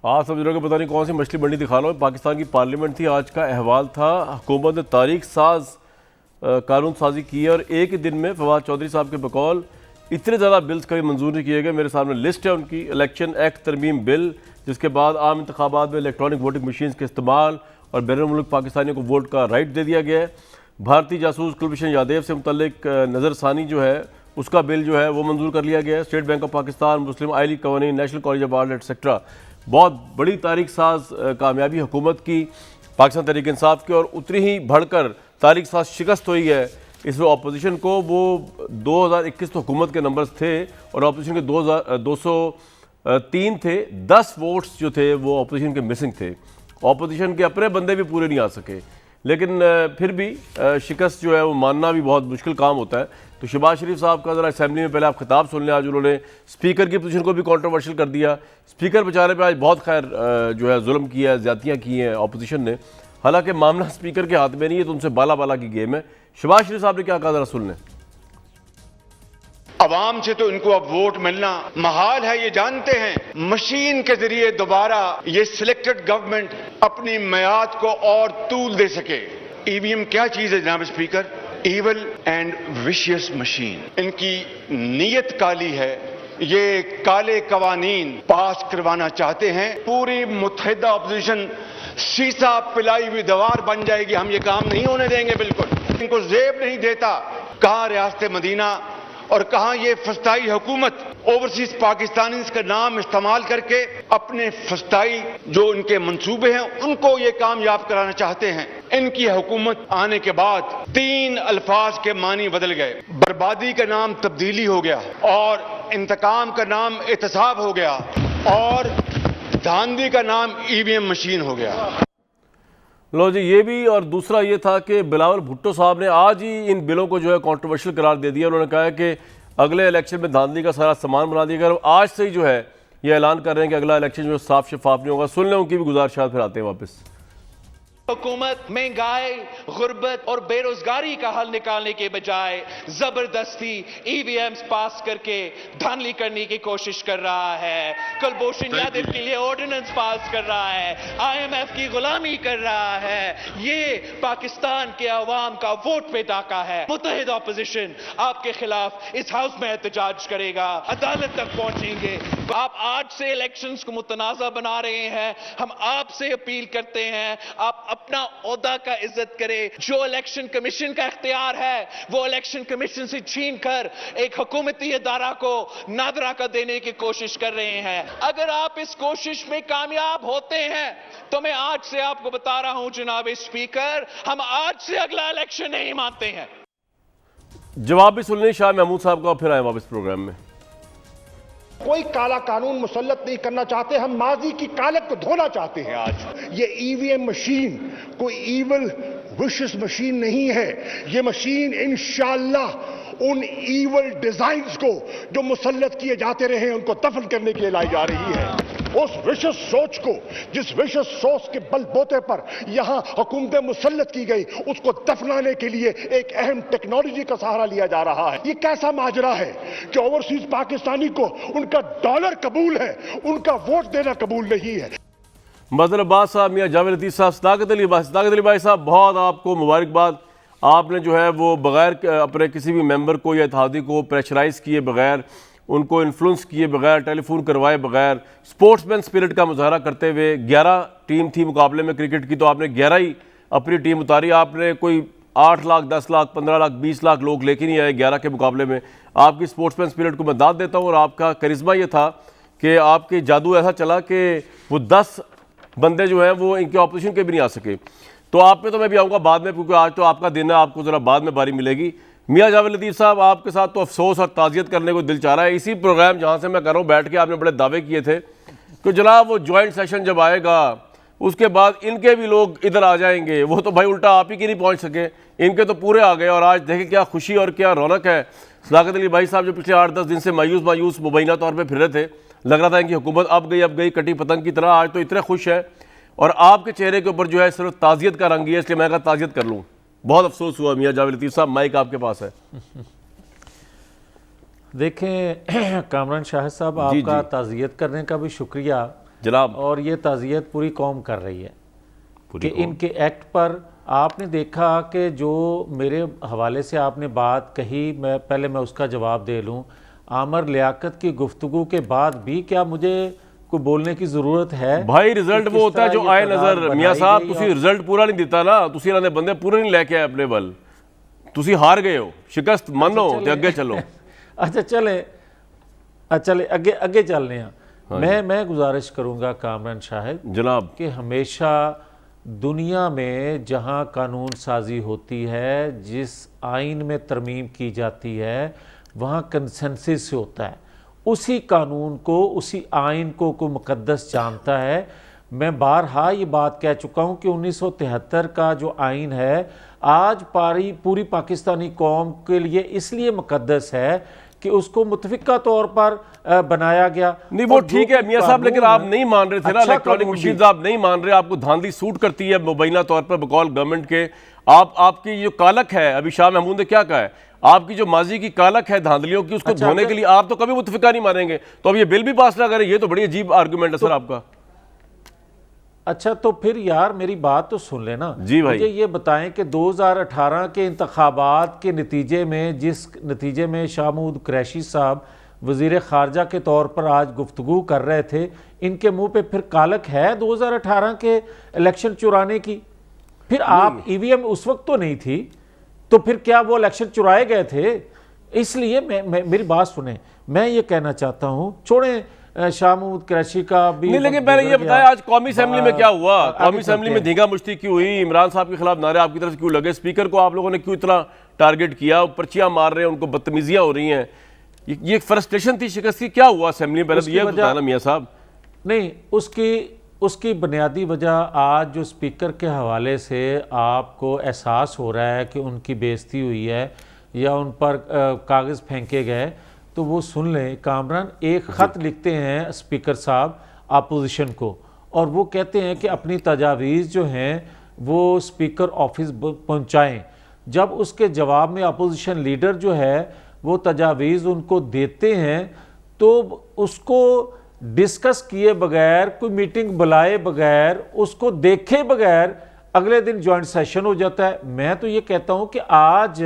आज सब जगह पता नहीं कौन सी मछली मंडी दिखा रहा हूँ। पाकिस्तान की पार्लियामेंट थी, आज का अहवाल था। हुकूमत ने तारीख साज कानून साजी की है और एक ही दिन में फवाद चौधरी साहब के बकौल इतने ज़्यादा बिल्स कभी मंजूर नहीं किए गए। मेरे सामने लिस्ट है उनकी। इलेक्शन एक्ट तरमीम बिल, जिसके बाद आम इंतखाबात में इलेक्ट्रॉनिक वोटिंग मशीन के इस्तेमाल और बैरून मुल्क पाकिस्तानियों को वोट का राइट दे दिया गया है। भारतीय जासूस कुलभूषण यादव से मुतल्लिक नज़रसानी जो है उसका बिल जो है वो मंजूर कर लिया गया है। State Bank of Pakistan, Muslim आई लीग कवानीन, National College of Art etcetera. बहुत बड़ी तारीख साज कामयाबी हुकूमत की, पाकिस्तान तहरीक इंसाफ की, और उतनी ही बढ़कर तारीख साज शिकस्त हुई है इसमें अपोजिशन को। वो 2021 तो हुकूमत के नंबर्स थे और अपोजिशन के 203 थे। 10 वोट्स जो थे वो अपोजिशन के मिसिंग थे। अपोजिशन के अपने बंदे भी पूरे नहीं आ सके, लेकिन फिर भी शिकस्त जो है वो मानना भी बहुत मुश्किल काम होता है। तो शहबाज शरीफ साहब का ज़रा असेंबली में पहले आप खिताब सुन लें। आज उन्होंने स्पीकर की पोजीशन को भी कंट्रोवर्शियल कर दिया। स्पीकर बेचारे पे आज बहुत खैर जो है जुल्म किया है, ज़्यादतियाँ की हैं अपोजिशन ने। हालांकि मामला स्पीकर के हाथ में नहीं है, तो उनसे बाला बाला की गेम है। शहबाज शरीफ साहब ने क्या कहा, ज़रा सुन लें। अवाम से तो इनको अब वोट मिलना महाल है, ये जानते हैं। मशीन के जरिए दोबारा ये सिलेक्टेड गवर्नमेंट अपनी मियाद को और तूल दे सके। ईवीएम क्या चीज है जनाब speaker? Evil and vicious machine. इनकी नीयत काली है, ये काले कवानीन पास करवाना चाहते हैं। पूरी मुत्तहिदा अपोजिशन शीशा पिलाई हुई दीवार बन जाएगी। हम ये काम नहीं होने देंगे, बिल्कुल। इनको जेब नहीं देता। कहां रियासत मदीना और कहां ये फस्ताई हुकूमत ओवरसीज पाकिस्तानी का नाम इस्तेमाल करके अपने फस्ताई जो इनके मंसूबे हैं उनको ये कामयाब कराना चाहते हैं। इनकी हुकूमत आने के बाद 3 अल्फाज के मानी बदल गए। बर्बादी का नाम तब्दीली हो गया और इंतकाम का नाम एहतसाब हो गया और धांधली का नाम ईवीएम मशीन हो गया। लो जी, ये भी। और दूसरा ये था कि बिलावल भुट्टो साहब ने आज ही इन बिलों को जो है कंट्रोवर्शियल करार दे दिया। उन्होंने कहा है कि अगले इलेक्शन में धांधली का सारा सामान बना दिया गया। आज से ही जो है ये ऐलान कर रहे हैं कि अगला इलेक्शन जो साफ शफाफ नहीं होगा। सुन लें उनकी भी गुजारिशात, फिर आते हैं वापस। हुकूमत महंगाई, गुर्बत और बेरोजगारी का हल निकालने के बजाय जबरदस्ती ईवीएम्स पास करके धांधली करने की कोशिश कर रहा है। कुलभूषण यादव के लिए ऑर्डिनेंस पास कर रहा है, आईएमएफ की गुलामी कर रहा है। ये पाकिस्तान के अवाम का वोट पे डाका है। मुत्तहिद अपोजिशन आपके खिलाफ इस हाउस में एहतजाज करेगा, अदालत तक पहुंचेंगे। आप आज से इलेक्शंस को मुतनाज़ा बना रहे हैं। हम आपसे अपील करते हैं, आप अपना ओहदा का इज्जत करें। जो इलेक्शन कमीशन का इख्तियार है वो इलेक्शन कमीशन से छीन कर एक हुकूमती इदारा को नादरा का देने की कोशिश कर रहे हैं। अगर आप इस कोशिश में कामयाब होते हैं तो मैं आज से आपको बता रहा हूं जनाब स्पीकर, हम आज से अगला इलेक्शन नहीं मानते हैं। जवाब भी सुन लें शाह महमूद साहब का, फिर आए वापस प्रोग्राम में। कोई काला कानून मुसल्लत नहीं करना चाहते, हम माजी की कालक को धोना चाहते हैं। आज ये ईवीएम मशीन कोई ईवल विशियस मशीन नहीं है। ये मशीन इंशाअल्लाह उन ईवल डिजाइन्स को जो मुसल्लत किए जाते रहे उनको दफन करने के लिए लाई जा रही है। उस विशेष सोच को, जिस विशेष सोच के बलबूते पर यहां हुकूमतें मुसल्लत की गई, उसको दफनाने के लिए एक अहम टेक्नोलॉजी का सहारा लिया जा रहा है। ये कैसा माजरा है कि ओवरसीज पाकिस्तानी को उनका डॉलर कबूल है, उनका वोट देना कबूल नहीं है। मदर अब्बास साहब, मियां जावेद लतीफ साहब, सदाकत अली भाई साहब, बहुत आपको मुबारकबाद। आपने जो है वो बगैर अपने किसी भी मेंबर को या इत्तेहादी को प्रेशराइज किए बगैर, उनको इन्फ्लुएंस किए बगैर, टेलीफोन करवाए बगैर, स्पोर्ट्समैन स्पिरिट का मुजाहरा करते हुए 11 टीम थी मुकाबले में क्रिकेट की, तो आपने 11 ही अपनी टीम उतारी। आपने कोई 8 लाख, 10 लाख, 15 लाख, 20 लाख लोग लेके नहीं आए 11 के मुकाबले में। आपकी स्पोर्ट्समैन स्पिरिट को मैं दाद देता हूँ। और आपका करिश्मा ये था कि आपके जादू ऐसा चला कि वो 10 बंदे जो हैं वो इनके ऑपोजिशन के भी नहीं आ सके। तो आप पे तो मैं भी आऊँगा बाद में, क्योंकि आज तो आपका दिन है, आपको ज़रा बाद में बारी मिलेगी। मियां जावेद लतीफ़ साहब, आपके साथ तो अफसोस और ताज़ियत करने को दिल चाह रहा है। इसी प्रोग्राम जहाँ से मैं कर रहा हूँ बैठ के आपने बड़े दावे किए थे कि जनाब वो जॉइंट सेशन जब आएगा उसके बाद इनके भी लोग इधर आ जाएंगे। वो तो भाई उल्टा आप ही की नहीं पहुँच सके, इनके तो पूरे आ गए। और आज देखें क्या खुशी और क्या रौनक है। सदाकत अली भाई साहब जो पिछले 8-10 दिन से मायूस मुबैना तौर पर फिर रहे थे, लग रहा था इनकी हुकूमत अब गई कटी पतंग की तरह, आज तो इतने खुश है। और आपके चेहरे के ऊपर जो है सिर्फ ताज़ियत का रंग ही है, इसलिए मैं कहा ताज़ियत कर लूँ। बहुत अफसोस हुआ। मियां जावेद लतीफ़ साहब, माइक आपके पास है। देखें कामरान शाहिद साहब, आपका ताज़ियत करने का भी शुक्रिया। जनाब और ये ताज़ियत पूरी कौम कर रही है कि इनके एक्ट पर आपने देखा कि जो मेरे हवाले से आपने बात कही, मैं उसका जवाब दे लूँ। आमर लियाकत की गुफ्तगू के बाद भी क्या मुझे कोई बोलने की ज़रूरत है? भाई रिजल्ट वो होता है जो आए नज़र। मियाँ साहब तुसी रिजल्ट पूरा नहीं दिता ना, तुसी इन्होंने बंदे पूरे नहीं लेके आए अपने बल, तुसी हार गए हो, शिकस्त मानो ते अगे चलो। अच्छा चले अगे चलने हैं। मैं गुजारिश करूंगा कामरान शाहिद जनाब कि हमेशा दुनिया में जहां कानून साजी होती है, जिस आइन में तरमीम की जाती है, वहां कंसेंसस से होता है। उसी कानून को, उसी आइन को मुकद्दस जानता है। मैं बारहा ये बात कह चुका हूं कि 1973 का जो आइन है आज पूरी पाकिस्तानी कौम के लिए इसलिए मुकद्दस है कि उसको मुतफिका तौर पर बनाया गया। नहीं वो ठीक है मियाँ साहब, लेकिन आप नहीं मान रहे थे ना, इलेक्ट्रॉनिक मशीन आप नहीं मान रहे, आपको धांधली सूट करती है मुबैना तौर पर बकौल गवर्नमेंट के। आपकी जो कालक है, अभी शाह महमूद ने क्या कहा है, आपकी जो माजी की कालक है धांधलियों की, उसको धोने के लिए आप तो कभी मुतफिका नहीं मानेंगे, तो अब ये बिल भी पास ना करें, ये तो बड़ी अजीब आर्गूमेंट है सर आपका। अच्छा तो फिर यार मेरी बात तो सुन लेना जी भाई। मुझे ये बताएं कि 2018 के इंतखाबात के नतीजे में, जिस नतीजे में शाह महमूद कुरैशी साहब वज़ीर ख़ारजा के तौर पर आज गुफ्तगू कर रहे थे, इनके मुंह पे फिर कालक है 2018 के इलेक्शन चुराने की? फिर आप ईवीएम उस वक्त तो नहीं थी, तो फिर क्या वो इलेक्शन चुराए गए थे? इसलिए मेरी बात सुने, मैं ये कहना चाहता हूँ, छोड़ें शाह महमूद कुरैशी का भी नहीं, लेकिन पहले ये बताया आज कौमी असेंबली में क्या हुआ, कौमी असेंबली में धींगा मुश्ती क्यों हुई, इमरान साहब के खिलाफ नारे आपकी तरफ से क्यों लगे, स्पीकर को आप लोगों ने क्यों इतना टारगेट किया, पर्चियां मार रहे हैं, उनको बदतमीजियां हो रही हैं, ये फ्रस्ट्रेशन थी, शिकस्त थी, क्या हुआ असेंबली में? पहले तो ये बताना मियाँ साहब। नहीं, उसकी बुनियादी वजह आज जो स्पीकर के हवाले से आपको एहसास हो रहा है कि उनकी बेइज्जती हुई है या उन पर कागज़ फेंके गए, तो वो सुन लें। कामरान एक ख़त लिखते हैं स्पीकर साहब अपोजिशन को, और वो कहते हैं कि अपनी तजावीज़ जो हैं वो स्पीकर ऑफिस पहुंचाएं। जब उसके जवाब में अपोजिशन लीडर जो है वो तजावीज़ उनको देते हैं, तो उसको डिस्कस किए बगैर, कोई मीटिंग बुलाए बगैर, उसको देखे बगैर अगले दिन जॉइंट सेशन हो जाता है। मैं तो ये कहता हूं कि आज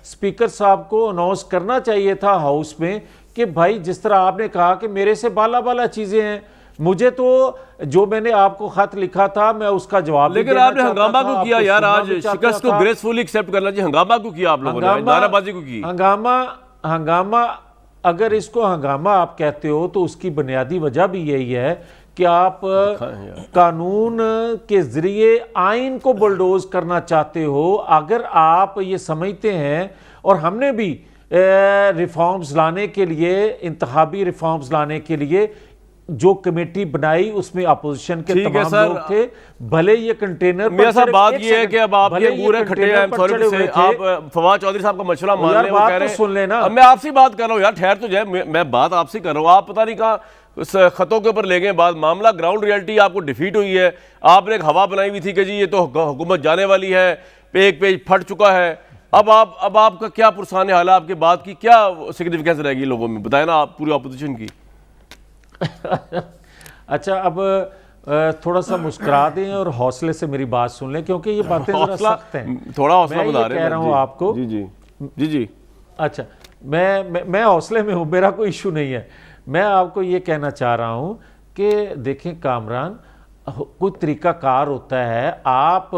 स्पीकर साहब को अनाउंस करना चाहिए था हाउस में कि भाई जिस तरह आपने कहा कि मेरे से बाला चीजें हैं, मुझे तो जो मैंने आपको खत लिखा था मैं उसका जवाब, लेकिन आपने हंगामा क्यों किया यार? आज शिकस्त को ग्रेसफुली एक्सेप्ट करना चाहिए, हंगामा क्यों किया आप लोगों ने, नाराबाजी क्यों की? हंगामा अगर इसको हंगामा आप कहते हो तो उसकी बुनियादी वजह भी यही है कि आप कानून के जरिए आइन को बुलडोज करना चाहते हो। अगर आप ये समझते हैं, और हमने भी रिफॉर्म्स लाने के लिए, इंतखाबी रिफॉर्म्स लाने के लिए जो कमेटी बनाई उसमें अपोजिशन के तमाम लोग थे, भले ये कंटेनर मेरा साहब बात ये है कि अब आपके पूरे खट्टे अथॉरिटी से आप फवाद चौधरी साहब का मशवरा मान रहे हो, कह रहे हैं सुन लेना। अब मैं आपसे बात कर रहा हूँ यार, ठहर तो जाए, मैं बात आपसे कर रहा हूँ, आप पता नहीं कहाँ खतों के ऊपर ले गए बात। मामला ग्राउंड रियलिटी आपको डिफीट हुई है, आपने एक हवा बनाई हुई थी कि जी ये तो हुकूमत जाने वाली है, एक पेज फट चुका है। अब आपका क्या पुरसाने हाल है, आपकी बात की क्या सिग्निफिकेंस रहेगी लोगों में, बताए ना आप पूरी अपोजिशन की। अच्छा अब थोड़ा सा मुस्कुरा दें और हौसले से मेरी बात सुन लें, क्योंकि ये बातें जरा सख्त हैं। थोड़ा हौसला बता रहे हैं, कह रहा हूँ आपको। जी अच्छा मैं हौसले में हूँ, मेरा कोई इशू नहीं है। मैं आपको ये कहना चाह रहा हूँ कि देखें कामरान, कोई तरीक़ाकार होता है। आप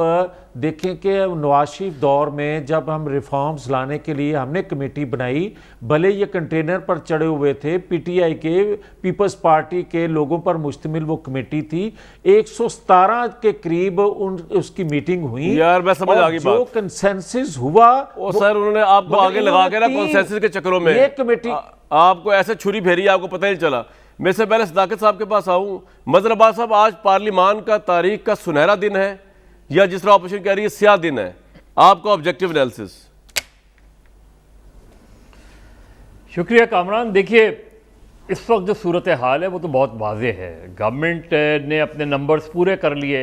देखें कि नवाज शरीफ दौर में जब हम रिफॉर्म्स लाने के लिए हमने कमेटी बनाई, भले ये कंटेनर पर चढ़े हुए थे, पीटीआई के, पीपल्स पार्टी के लोगों पर मुश्तमिल वो कमेटी थी, 117 के करीब उसकी मीटिंग हुई यार, मैं समझ आ गई जो कंसेंसस हुआ सर उन्होंने आपको आगे लगा के ना कंसेंसस के चक्करों में ये कमेटी आपको ऐसे छुरी फेरी, आपको पता ही चला। मैं से पहले सदाकत साहब के पास आऊँ। मजहर अब्बास साहब, आज पार्लिमान का तारीख का सुनहरा दिन है या जिस तरह ऑपोजिशन कह रही है स्याह दिन है, आपका ऑब्जेक्टिव एनालिसिस? शुक्रिया कामरान। देखिए इस वक्त जो सूरत हाल है वो तो बहुत वाज़ेह है। गवर्नमेंट ने अपने नंबर्स पूरे कर लिए,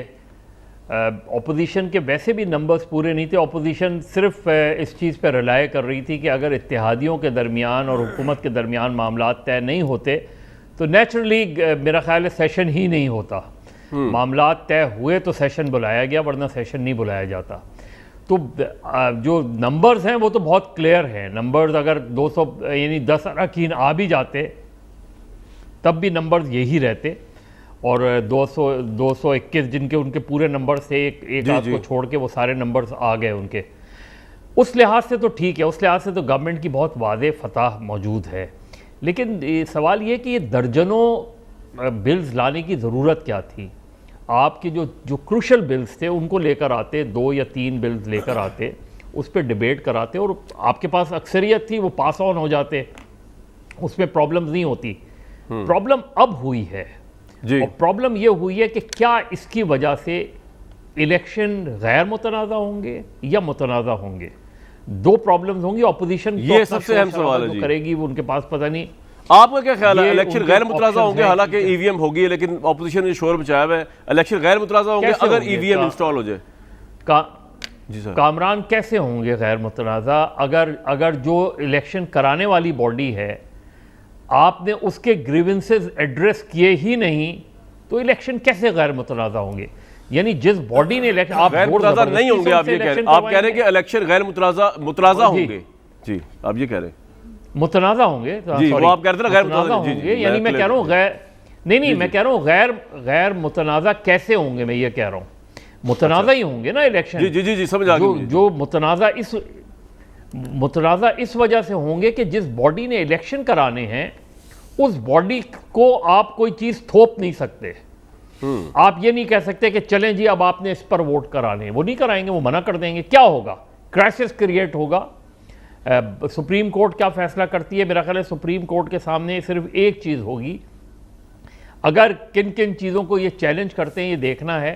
अपोजिशन के वैसे भी नंबर्स पूरे नहीं थे। अपोजिशन सिर्फ इस चीज़ पर रिलाय कर रही थी कि अगर इत्तेहादियों के दरमियान और हुकूमत के दरमियान मामला तय नहीं होते तो नेचुरली मेरा ख्याल है सेशन ही नहीं होता। मामला तय हुए तो सेशन बुलाया गया, वरना सेशन नहीं बुलाया जाता। तो जो नंबर्स हैं वो तो बहुत क्लियर हैं। नंबर्स अगर 200 यानी 10 अरकान आ भी जाते तब भी नंबर्स यही रहते, और 221 जिनके उनके पूरे नंबर से एक आध को छोड़ के वो सारे नंबर्स आ गए उनके। उस लिहाज से तो ठीक है, उस लिहाज से तो गवर्नमेंट की बहुत वाज़ेह फतह मौजूद है। लेकिन सवाल ये कि ये दर्जनों बिल्स लाने की ज़रूरत क्या थी? आपके जो क्रूशल बिल्स थे उनको लेकर आते, 2 या 3 बिल्स लेकर आते, उस पर डिबेट कराते और आपके पास अक्सरियत थी, वो पास ऑन हो जाते, उसमें प्रॉब्लम्स नहीं होती। प्रॉब्लम अब हुई है जी। और प्रॉब्लम ये हुई है कि क्या इसकी वजह से इलेक्शन गैर मुतनाज़ा होंगे या मुतनाज़ा होंगे? 2 प्रॉब्लम्स होंगी। अपोजिशन ये सबसे अहम सवाल है जी। करेगी वो, उनके पास पता नहीं। आपका क्या ख्याल है? इलेक्शन गैर मुतनाज़ा होंगे, हालांकि ईवीएम होगी, लेकिन ऑपोजिशन ने शोर मचाया हुआ है इलेक्शन गैर मुतनाज़ा होंगे अगर ईवीएम इंस्टॉल हो जाए। जी सर। कामरान कैसे होंगे गैर मुतनाज़ा? अगर जो इलेक्शन कराने वाली बॉडी है आपने उसके ग्रीवेंसेस एड्रेस किए ही नहीं तो इलेक्शन कैसे गैर मुतनाज़ा होंगे? यानी जिस बॉडी ने इलेक्शन, आप गैर मुतनाज़ा नहीं होंगे, आप ये कह रहे हैं? आप कह रहे हैं कि इलेक्शन गैर मुतनाज़ा होंगे जी, आप ये कह रहे हैं मुतनाज़ा होंगे जी, वो आप कह रहे थे ना गैर मुतनाज़ा होंगे। यानी मैं कह रहा हूँ नहीं मैं कह रहा हूँ गैर मुतनाज़ा कैसे होंगे? मैं ये कह रहा हूँ मुतनाज़ा ही होंगे ना इलेक्शन। जी जी जी समझ आ गया। जो मुतनाज़ा इस वजह से होंगे कि जिस बॉडी ने इलेक्शन कराने हैं उस बॉडी को आप कोई चीज़ थोप नहीं सकते। आप ये नहीं कह सकते कि चलें जी अब आपने इस पर वोट कराने, वो नहीं कराएंगे, वो मना कर देंगे। क्या होगा? क्राइसिस क्रिएट होगा। सुप्रीम कोर्ट क्या फैसला करती है? मेरा ख्याल है सुप्रीम कोर्ट के सामने सिर्फ एक चीज़ होगी, अगर किन किन चीज़ों को ये चैलेंज करते हैं ये देखना है।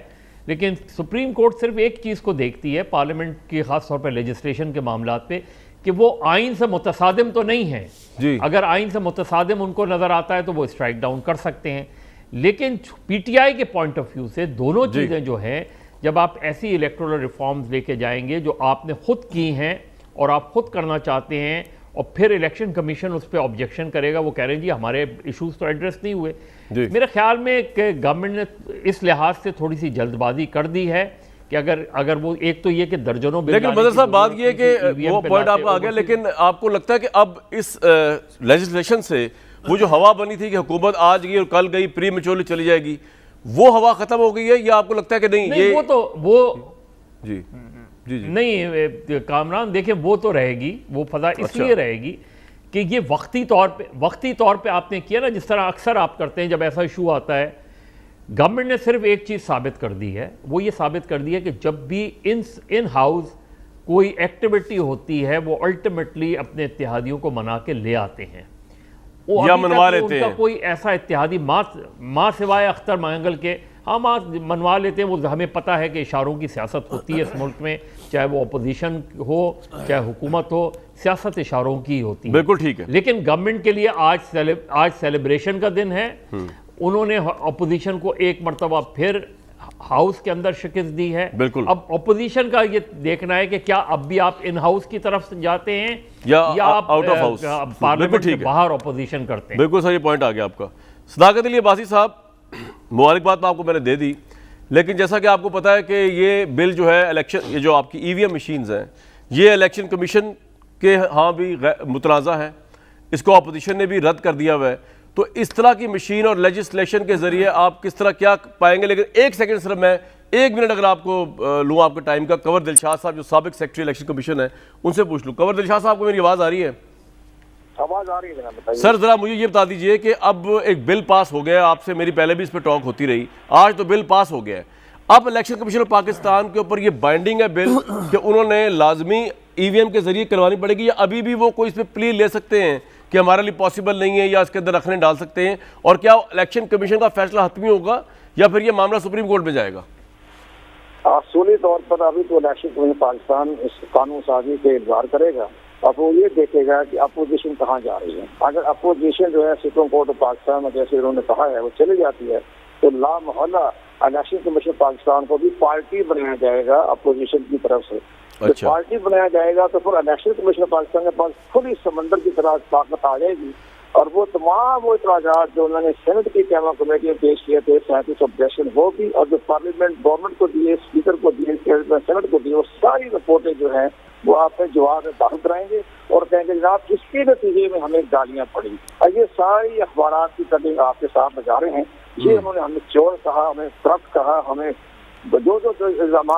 लेकिन सुप्रीम कोर्ट सिर्फ एक चीज़ को देखती है पार्लियामेंट की, ख़ास तौर पर लेजिस्लेशन के मामलात पे, कि वो आइन से मुतसादिम तो नहीं है जी। अगर आइन से मुतसादिम उनको नज़र आता है तो वो स्ट्राइक डाउन कर सकते हैं। लेकिन पीटीआई के पॉइंट ऑफ व्यू से दोनों चीज़ें जो हैं, जब आप ऐसी इलेक्टोरल रिफॉर्म्स लेके जाएंगे जो आपने खुद की हैं और आप खुद करना चाहते हैं, और फिर इलेक्शन कमीशन उस पर ऑब्जेक्शन करेगा, वो कह रहे हैं जी हमारे इश्यूज तो एड्रेस नहीं हुए। मेरे ख्याल में कि गवर्नमेंट ने इस लिहाज से थोड़ी सी जल्दबाजी कर दी है कि अगर वो एक तो ये कि दर्जनों बिल, लेकिन बदर साहब बात ये कि वो पॉइंट आपका आ गया, लेकिन आपको लगता है कि अब इस लेजिस्लेशन से वो जो हवा बनी थी कि हुकूमत आज गई और कल गई, प्री मैच्योरली चली जाएगी, वो हवा खत्म हो गई है या आपको लगता है कि नहीं? ये जी जी जी नहीं कामरान, देखिए वो तो रहेगी, वो फजा इसलिए रहेगी कि ये वक्ती तौर पे आपने किया ना, जिस तरह अक्सर आप करते हैं जब ऐसा इशू आता है। गवर्नमेंट ने सिर्फ एक चीज़ साबित कर दी है, वो ये साबित कर दी है कि जब भी इन हाउस कोई एक्टिविटी होती है वो अल्टीमेटली अपने इत्तेहादियों को मना के ले आते हैं, वो या मनवा लेते हैं। कोई ऐसा इत्तेहादी माँ सिवाय अख्तर मंगल के, हाँ माँ मनवा लेते हैं। वो हमें पता है कि इशारों की सियासत होती है इस मुल्क में, चाहे वो अपोजिशन हो चाहे हुकूमत हो, सियासत इशारों की होती है। बिल्कुल ठीक है। लेकिन गवर्नमेंट के लिए आज सेलिब्रेशन का दिन है। उन्होंने अपोजिशन को एक मरतबा फिर हाउस के अंदर शिकस्त दी है। बिल्कुल। अब अपोजिशन का ये देखना है कि क्या अब भी आप इन हाउस की तरफ जाते हैं या आप आउट ऑफ हाउस पार्लियामेंट के बाहर अपोजिशन करते हैं। बिल्कुल सही पॉइंट आ गया आपका। सदाकत अली अब्बासी साहब, मुबारकबाद तो आपको मैंने दे दी, लेकिन जैसा कि आपको पता है कि ये बिल जो है इलेक्शन, ये जो आपकी ईवीएम मशीन्स हैं, ये इलेक्शन कमीशन के हाँ भी मुतनाज़ा है, इसको अपोजिशन ने भी रद्द कर दिया हुआ है। तो इस तरह की मशीन और लेजिस्लेशन के जरिए आप किस तरह क्या पाएंगे? लेकिन एक सेकंड सिर्फ मैं 1 मिनट अगर आपको लूँ आपके टाइम का। कंवर दिलशाद साहब जो साबिक सेक्रेटरी इलेक्शन कमीशन है, उनसे पूछ लूँ। कंवर दिलशाद साहब को मेरी आवाज़ आ रही है? आवाज़ आ रही है, बताइए सर। ज़रा मुझे ये बता दीजिए कि अब एक बिल पास हो गया, आपसे मेरी पहले भी इस पर टॉक होती रही, आज तो बिल पास हो गया है। अब इलेक्शन कमीशन ऑफ पाकिस्तान के ऊपर ये बाइंडिंग है बिल कि उन्होंने लाजमी ईवीएम के जरिए करवानी पड़ेगी, या अभी भी वो कोई इस पर प्ली ले सकते हैं कि हमारे लिए पॉसिबल नहीं है, या इसके अंदर रखने डाल सकते हैं? और क्या इलेक्शन कमीशन का फैसला हतमी होगा या फिर ये मामला सुप्रीम कोर्ट में जाएगा? असूली तौर पर अभी तो इलेक्शन कमीशन पाकिस्तान इस कानून साजी पे इजहार करेगा। अब वो ये देखेगा कि अपोजिशन कहाँ जा रही है। अगर अपोजिशन जो है सुप्रीम कोर्ट ऑफ पाकिस्तान में, जैसे उन्होंने कहा है, वो चली जाती है तो ला मोहल्ला इलेक्शन कमीशन पाकिस्तान को भी पार्टी बनाया जाएगा अपोजिशन की तरफ से। अच्छा। तो पार्टी बनाया जाएगा तो फिर इलेक्शन कमीशन पाकिस्तान के पास खुली समंदर की तरह ताकत आ जाएगी और वो तमाम वो इतराज़ात जो उन्होंने सेनेट की कैमा कमेटी में पेश किए थे, 37 ऑब्जेक्शन वो भी, और जो पार्लियामेंट गवर्नमेंट को दिए, स्पीकर को दिए, सेनेट को दिए, वो सारी रिपोर्टें जो हैं वो आपने जवाब में दाखिल कराएंगे और कहेंगे जनाब इसके नतीजे में हमें गालियां पड़ी। और ये सारी अखबार की कटिंग आपके साथ बजा रहे हैं। ये उन्होंने हमें चोर कहा, हमें करप्ट कहा, हमें जो इल्जाम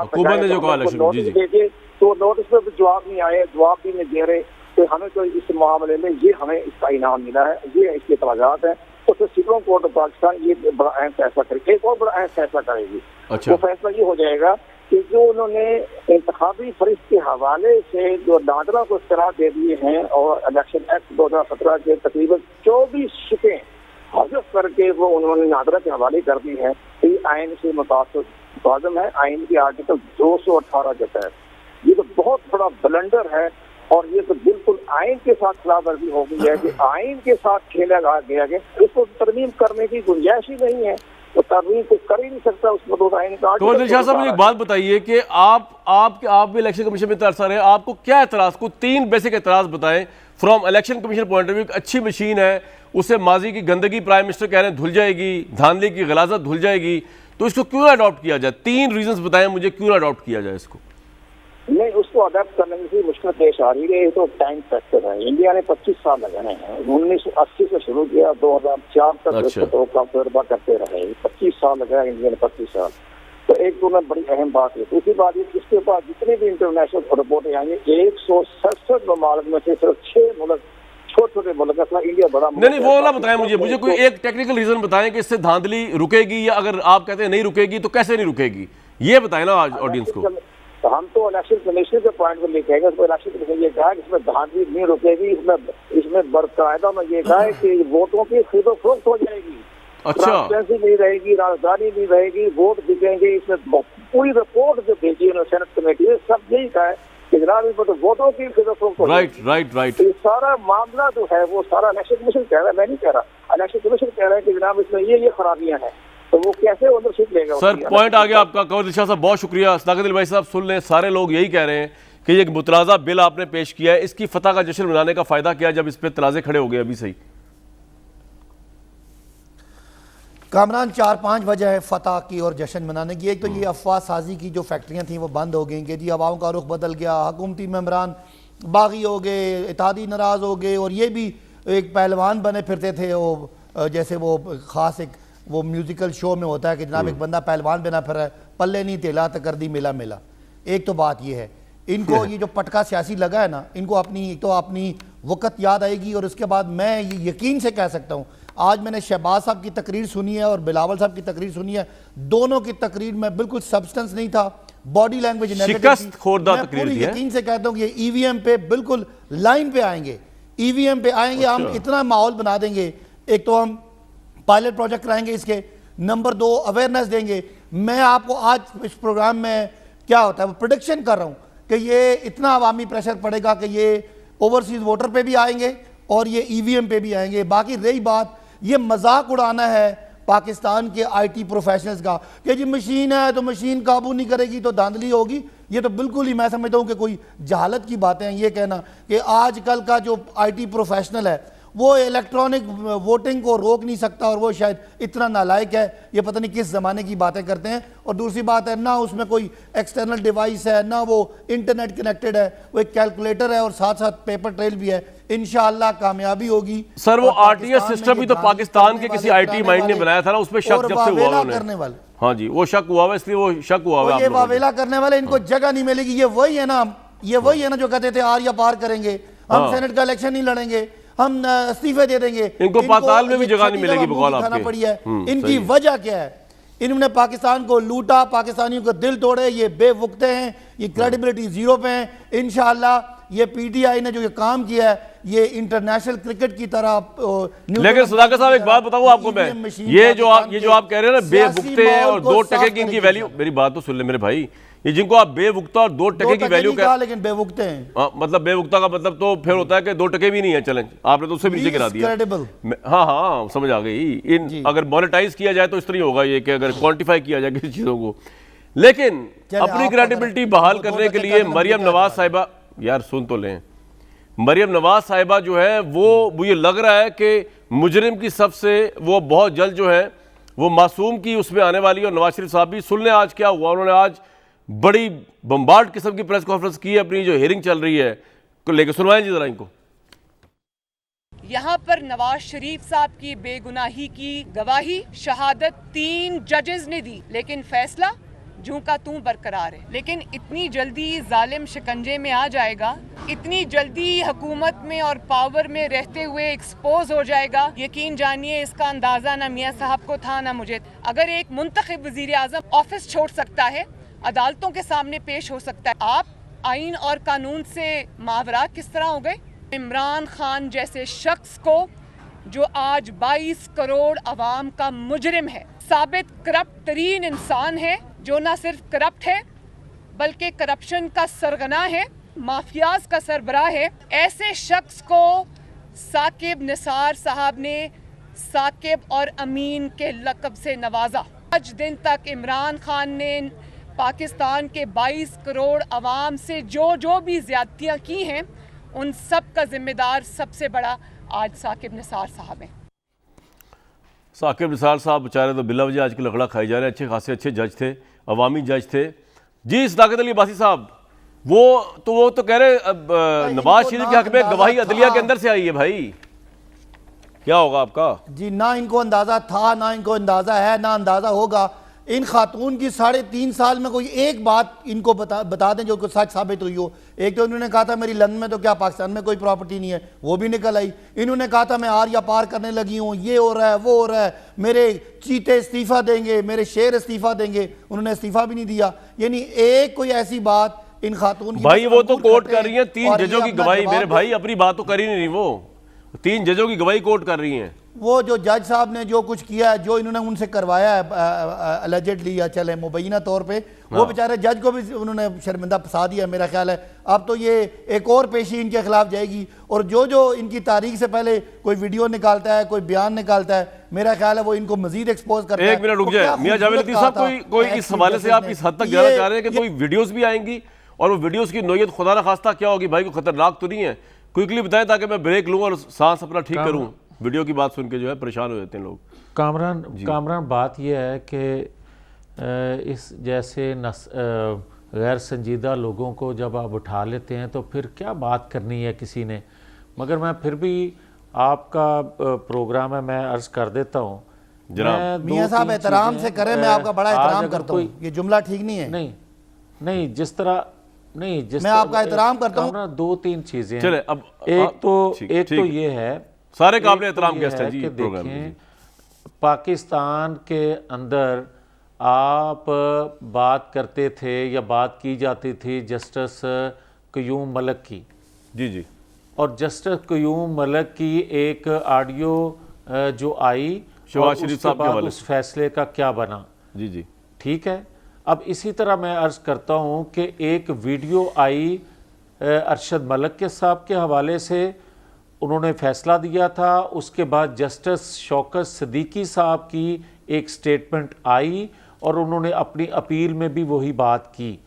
नोटिस भेजे तो नोटिस पे भी जवाब नहीं आए, जवाब भी नहीं दे रहे। तो हमें तो इस मामले में ये हमें इसका इनाम मिला है, ये इसके इतराज़ात हैं। तो फिर सुप्रीम कोर्ट ऑफ पाकिस्तान ये बड़ा अहम फैसला करेगी, एक और बड़ा अहम फैसला करेगी। अच्छा। वो फैसला ये हो जाएगा कि जो उन्होंने इंतखाबी फरिश्त के हवाले से जो नादरा को इख्तियार दे दिए हैं और इलेक्शन एक्ट 2017 के तकरीबन 24 शिकें हज़फ करके वो उन्होंने नादरा के हवाले कर दी है, तो ये आइन से मुताज़म है, आइन के आर्टिकल 218 के तहत। ये तो बहुत बड़ा ब्लंडर है और ये तो बिल्कुल आइन के साथ खिलाफवर्जी हो गई है कि आइन के साथ खेला गया है। इसको तरमीम करने की गुंजाइश ही नहीं है, तो तरमीम को कर ही नहीं सकता उसमें तो आइन का। तो दिलशाद साहब मुझे एक बात बताइए कि आप भी इलेक्शन कमीशन में तरसा रहे, आपको क्या एतराज़, को 3 बेसिक एतराज़ बताएं from election commission point of view. अच्छी मशीन है, उससे माजी की गंदगी प्राइम मिनिस्टर कह रहे हैं धुल जाएगी, धांधली की गलाजत धुल जाएगी, तो इसको क्यों ना अडॉप्ट किया जाए? 3 रीजंस बताएं मुझे क्यों ना अडॉप्ट किया जाए इसको। नहीं, उसको अडॉप्ट करने में भी मुश्किल पेश आ रही है, तो टाइम फैक्टर है। इंडिया ने 25 साल लगाने हैं, 1980 से शुरू किया, 2004 तक इसको तजर्बा करते रहे, 25 साल लगाया इंडिया ने, 25 साल। तो एक तो में बड़ी अहम बात है। दूसरी बात ये, इसके बाद जितने भी इंटरनेशनल रिपोर्टें आएंगे 167 ममालिक में से सिर्फ 6 मुल्क, छोटे मुल्क, इंडिया बड़ा नहीं वो ना बताएं मुझे कोई एक टेक्निकल रीजन बताएं कि इससे धांधली रुकेगी, या अगर आप कहते हैं नहीं रुकेगी तो कैसे नहीं रुकेगी, ये बताएं ना आज ऑडियंस को। तो हम तो इलेक्शन कमीशन के पॉइंट पर लेके आएंगे, तो इलेक्शन कमीशन ये कहा कि इसमें धांधली नहीं रुकेगी, इसमें बाकायदा में ये कहा है कि वोटों की खरीदो फरोख्त हो जाएगी। अच्छा, ट्रांसपेरेंसी नहीं रहेगी, राजधानी नहीं रहेगी, वोट बिकेंगे। इसमें पूरी रिपोर्ट जो भेजी है सेनेट कमेटी ने, सब यही कहा है कि जनाब इसमें तो वोटों की खरीदो फरोख्त हो जाएगी। राइट। ये सारा मामला जो है वो सारा इलेक्शन कमीशन कह रहा है, मैं नहीं कह रहा। इलेक्शन कमीशन कह रहा है कि जनाब इसमें ये खराबियां हैं, तो वो कैसे ओनरशिप लेगा? सर पॉइंट आ गया आपका। कंवर दिलशाद साहब बहुत शुक्रिया। सदाकत अली भाई साहब सुन लें, सारे लोग यही कह रहे हैं कि ये मुतनाज़ा बिल आपने पेश किया है, इसकी फतह का जश्न मनाने का फ़ायदा क्या जब इस पर तनाज़े खड़े हो गए? अभी सही कामरान 4-5 वजह है फतह की और जश्न मनाने की। एक तो ये अफवाह साजी की जो फैक्ट्रियाँ थी वो बंद हो गई कि जी अवाम का रुख बदल गया, हुकूमती मेम्बरान बागी हो गए, इत्तेहादी नाराज़ हो गए, और ये भी एक पहलवान बने फिरते थे, वो जैसे वो ख़ास एक वो म्यूजिकल शो में होता है कि जनाब एक बंदा पहलवान बना फिर पल्ले नहीं तेला तो कर दी मेला मेला। एक तो बात ये है, इनको ये जो पटका सियासी लगा है ना, इनको अपनी वक़्त याद आएगी। और उसके बाद मैं ये यकीन से कह सकता हूँ, आज मैंने शहबाज साहब की तकरीर सुनी है और बिलावल साहब की तकरीर सुनी है, दोनों की तकरीर में बिल्कुल सब्सटेंस नहीं था, बॉडी लैंग्वेज शिकस्त खोरदा तकरीर थी। यकीन से कहता हूँ कि ये ईवीएम पे बिल्कुल लाइन पे आएंगे, ईवीएम पे आएंगे। हम इतना माहौल बना देंगे, एक तो हम पायलट प्रोजेक्ट कराएंगे इसके, नंबर 2 अवेयरनेस देंगे। मैं आपको आज इस प्रोग्राम में क्या होता है वो प्रेडिक्शन कर रहा हूँ कि ये इतना अवामी प्रेशर पड़ेगा कि ये ओवरसीज वोटर पे भी आएंगे और ये ईवीएम पे भी आएंगे। बाकी रही बात, ये मजाक उड़ाना है पाकिस्तान के आईटी प्रोफेशनल्स का कि जी मशीन है तो मशीन काबू नहीं करेगी तो धांधली होगी, ये तो बिल्कुल ही मैं समझता हूँ कि कोई जहालत की बातें हैं। ये कहना कि आजकल का जो आईटी प्रोफेशनल है वो इलेक्ट्रॉनिक वोटिंग को रोक नहीं सकता और वो शायद इतना नालायक है, ये पता नहीं किस ज़माने की बातें करते हैं। और दूसरी बात है, ना उसमें कोई एक्सटर्नल डिवाइस है, ना वो इंटरनेट कनेक्टेड है, वो एक कैलकुलेटर है और साथ साथ पेपर ट्रेल भी है। इंशाअल्लाह कामयाबी होगी। सर वो आरटीएस सिस्टम भी तो पाकिस्तान के किसी आईटी माइंड ने बनाया था ना, उसमें शक जब से हुआ करने वाले, हाँ जी वो शक हुआ, इसलिए वो शक हुआ। ये वावेला करने वाले, इनको जगह नहीं मिलेगी। ये वही है ना जो कहते थे आर या पार करेंगे, हम सेनेट का इलेक्शन नहीं लड़ेंगे, हम इस्तीफे दे देंगे। इनको पाताल में भी जगह नहीं मिलेगी बकौल आपके। पड़ी है। इनकी वजह क्या है? इन्होंने पाकिस्तान को लूटा, पाकिस्तानियों को दिल तोड़े, ये बेवकूफ़ हैं, ये क्रेडिबिलिटी जीरो पे हैं। इंशाअल्लाह ये पीटीआई ने जो ये काम किया है ये इंटरनेशनल क्रिकेट की तरह। लेकिन सदाकत साहब एक बात बताऊं आपको मैं, ये जो आप कह रहे हैं ना बेवकूफ़े और 2 टके की इनकी वैल्यू, मेरी बात तो सुन ले मेरे भाई, ये जिनको आप बेवुक्ता और 2 टके की वैल्यू कहा, लेकिन बेवुक्ते हैं। मतलब बेवुक्ता का मतलब तो फिर होता है कि 2 टके भी नहीं है चैलेंज, आपने तो उससे भी नीचे गिरा दिया। हाँ समझ आ गई। अगर मोनेटाइज किया जाए तो इस तरह होगा ये कि अगर क्वांटिफाई किया जाए किसी चीज़ों को। लेकिन अपनी क्रेडिबिलिटी बहाल करने के लिए मरियम नवाज साहिबा, यार सुन तो लें, मरियम नवाज साहिबा जो है वो मुझे लग रहा है कि मुजरिम की सफ से वो बहुत जल्द जो है वो मासूम की उसमें आने वाली है। और नवाज शरीफ साहब भी सुन लें आज क्या हुआ, उन्होंने आज बड़ी बम्बार्ड किस्म की प्रेस कॉन्फ्रेंस की है, अपनी जो हियरिंग चल रही है को लेकर। सुनवाएं जी जरा इनको। यहाँ पर नवाज शरीफ साहब की बेगुनाही की गवाही शहादत 3 जजेस ने दी, लेकिन फैसला जूं का तूं बरकरार है। लेकिन इतनी जल्दी जालिम शिकंजे में आ जाएगा, इतनी जल्दी हुकूमत में और पावर में रहते हुए एक्सपोज हो जाएगा, यकीन जानिए इसका अंदाजा ना मियाँ साहब को था ना मुझे। अगर एक मुंतखब वजीर आज़म ऑफिस छोड़ सकता है, अदालतों के सामने पेश हो सकता है, आप आइन और कानून से मावरा किस तरह हो गए? इमरान खान जैसे शख्स को जो आज 22 करोड़ अवाम का मुजरिम है, साबित करप्ट तरीन इंसान है, जो ना सिर्फ करप्ट है बल्कि करप्शन का सरगना है, माफियाज का सरबराह है, ऐसे शख्स को साकिब निसार साहब ने साकिब और अमीन के लक़ब से नवाजा। आज दिन तक इमरान खान ने पाकिस्तान के 22 करोड़ अवाम से जो भी ज्यादतियाँ की हैं, उन सब का जिम्मेदार सबसे बड़ा आज साकिब निसार साहब हैं। साकिब निसार साहब बेचारे तो बिला वजह आज की लकड़ा खाई जा रहे हैं। अच्छे खासे अच्छे जज थे, अवामी जज थे। जी सदाकत अली अब्बासी साहब, वो तो कह रहे नवाज शरीफ के हक में गवाही अदलिया के अंदर से आई है। भाई क्या होगा आपका? जी ना इनको अंदाजा था, ना इनको अंदाजा है, ना अंदाजा होगा। इन खातून की 3.5 साल में कोई एक बात इनको बता दें जो को सच साबित हुई हो। एक तो इन्होंने कहा था मेरी लंदन में तो क्या पाकिस्तान में कोई प्रॉपर्टी नहीं है, वो भी निकल आई। इन्होंने कहा था मैं आर या पार करने लगी हूँ, ये हो रहा है वो हो रहा है, मेरे चीते इस्तीफा देंगे, मेरे शेर इस्तीफा देंगे, उन्होंने इस्तीफा भी नहीं दिया। यानी एक कोई ऐसी बात इन खातून की भाई वो तो कोर्ट कर रही है 3 जजों की गवाही। मेरे भाई अपनी बात तो कर ही नहीं, वो 3 जजों की गवाही कोर्ट कर रही हैं। वो जो जज साहब ने जो कुछ किया है, जो इन्होंने उनसे करवाया है अलेजेडली या चले मुबैना तौर पे, वो बेचारे जज को भी उन्होंने शर्मिंदा फंसा दिया मेरा ख्याल है। अब तो ये एक और पेशी इनके खिलाफ जाएगी। और जो इनकी तारीख से पहले कोई वीडियो निकालता है, कोई बयान निकालता है, मेरा ख्याल है वो इनको मजीद एक्सपोज करता है। एक मिनट रुक जाए मियां जावेद लतीफ साहब, कोई इस हवाले से आप इस हद तक जाना चाह रहे हैं कि कोई वीडियोस भी आएंगी और वो वीडियोस की नोयत खुदा न खास्ता क्या होगी भाई, को खतरनाक तो नहीं है? क्विकली बताएं ताकि मैं ब्रेक लूं और सांस अपना ठीक करूं। वीडियो की बात सुन के जो है परेशान हो जाते हैं लोग। कामरान बात यह है कि इस जैसे गैर संजीदा लोगों को जब आप उठा लेते हैं तो फिर क्या बात करनी है किसी ने। मगर मैं फिर भी आपका प्रोग्राम है, मैं अर्ज कर देता हूँ जनाब। मियां साहब एहतराम से करें, मैं आपका बड़ा एहतराम करता हूँ, ये जुमला ठीक नहीं है। नहीं जिस तरह नहीं जिस मैं आपका एहतराम करता हूँ। 2-3 चीजें चले अब एक तो ये है, सारे काबिल एहतराम गेस्ट हैं जी प्रोग्राम में। पाकिस्तान के अंदर आप बात करते थे या बात की जाती थी जस्टिस क़य्यूम मलिक की। जी और जस्टिस क़य्यूम मलिक की एक ऑडियो जो आई, शहबाज शरीफ साहब के हवाले उस फैसले का क्या बना। जी ठीक है। अब इसी तरह मैं अर्ज करता हूँ कि एक वीडियो आई अरशद मलिक के साहब के हवाले से, उन्होंने फैसला दिया था। उसके बाद जस्टिस शौकत सिद्दीकी साहब की एक स्टेटमेंट आई और उन्होंने अपनी अपील में भी वही बात की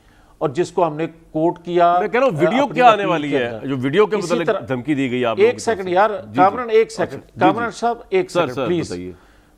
और जिसको हमने कोट किया। मैं कह रहा हूं वीडियो क्या आने वाली है, जो वीडियो के मतलब धमकी दी गई आप। एक सेकंड यार कामरान, एक सेकंड कामरान साहब, एक सेकंड प्लीज।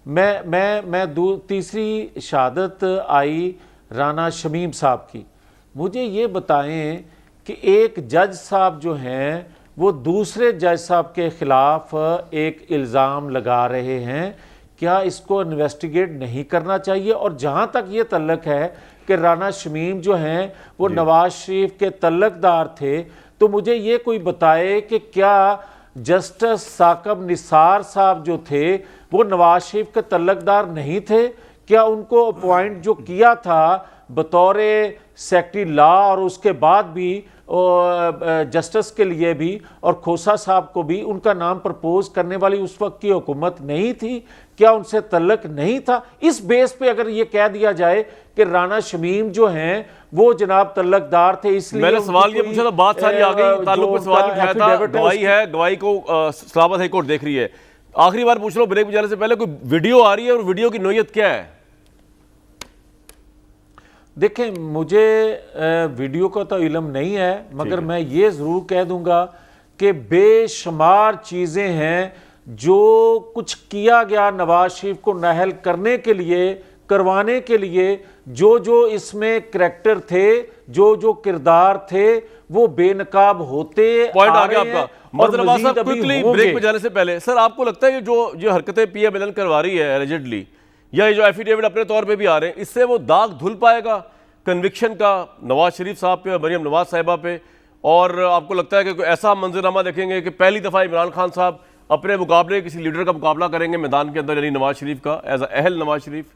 मैं तीसरी शहादत आई राना शमीम साहब की। मुझे ये बताएं कि एक जज साहब जो हैं वो दूसरे जज साहब के खिलाफ एक इल्ज़ाम लगा रहे हैं, क्या इसको इन्वेस्टिगेट नहीं करना चाहिए? और जहाँ तक ये तल्लक है कि राना शमीम जो हैं वो नवाज शरीफ के तल्लकदार थे, तो मुझे ये कोई बताए कि क्या जस्टिस साकिब निसार साहब जो थे वो नवाज शरीफ के तल्लकदार नहीं थे? क्या उनको अपॉइंट जो किया था बतौर सेक्रेटरी लॉ और उसके बाद भी जस्टिस के लिए भी और खोसा साहब को भी उनका नाम प्रपोज करने वाली उस वक्त की हुकूमत नहीं थी? क्या उनसे तल्लक नहीं था? इस बेस पे अगर ये कह दिया जाए कि राना शमीम जो हैं वो जनाब तल्लकदार थे, इसलिए मैंने सवाल ये पूछा था, बात सारी आ गई, ताल्लुक में सवाल उठाया था, गवाही है, गवाही को इस्लामाबाद हाई कोर्ट देख रही है। आखिरी बार पूछ लो ब्रेक में जाने से पहले, कोई वीडियो आ रही है और वीडियो की नोयत क्या है? देखें, मुझे वीडियो का तो इल्म नहीं है, मगर मैं ये ज़रूर कह दूंगा कि बेशुमार चीज़ें हैं जो कुछ किया गया नवाज शरीफ को नाअहल करने के लिए, करवाने के लिए, जो जो इसमें करैक्टर थे, जो जो किरदार थे, वो बेनकाब होते पॉइंट आ आ गया रहे हैं आपका। और और नवाज मजीद साहब अभी क्विकली होंगे। ब्रेक पे जाने से पहले सर, आपको लगता है कि जो हरकतें पीएमएलएन करवा रही है एलिजिडली, या ये जो एफिडेविट अपने तौर पे भी आ रहे हैं, इससे वो दाग धुल पाएगा कन्विक्शन का नवाज शरीफ साहब पे और मरियम नवाज साहिबा पे? और आपको लगता है कि कोई ऐसा मंजरनामा देखेंगे कि पहली दफ़ा इमरान खान साहब अपने मुकाबले किसी लीडर का मुकाबला करेंगे मैदान के अंदर, यानी नवाज शरीफ का, एज अहल नवाज शरीफ?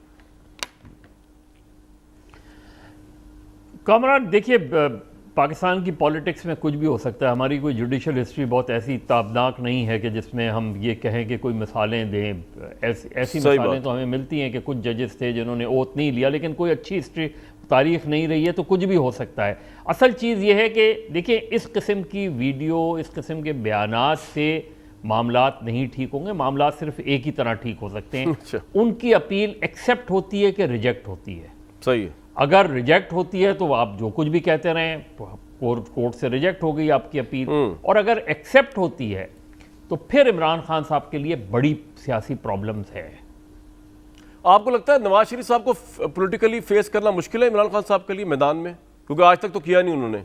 कामरान देखिए, पाकिस्तान की पॉलिटिक्स में कुछ भी हो सकता है। हमारी कोई जुडिशल हिस्ट्री बहुत ऐसी ताबनाक नहीं है कि जिसमें हम ये कहें कि कोई मिसालें दें। ऐसी मिसालें तो हमें मिलती हैं कि कुछ जजेस थे जिन्होंने ओथ नहीं लिया, लेकिन कोई अच्छी हिस्ट्री तारीख नहीं रही है, तो कुछ भी हो सकता है। असल चीज़ ये है कि देखिए, इस किस्म की वीडियो, इस किस्म के बयानात से मामलात नहीं ठीक होंगे। मामलात सिर्फ एक ही तरह ठीक हो सकते हैं, उनकी अपील एक्सेप्ट होती है कि रिजेक्ट होती है। सही है। अगर रिजेक्ट होती है तो आप जो कुछ भी कहते रहें, कोर्ट से रिजेक्ट हो गई आपकी अपील, और अगर एक्सेप्ट होती है तो फिर इमरान खान साहब के लिए बड़ी सियासी प्रॉब्लम्स है। आपको लगता है नवाज शरीफ साहब को पॉलिटिकली फेस करना मुश्किल है इमरान खान साहब के लिए मैदान में? क्योंकि आज तक तो किया नहीं उन्होंने,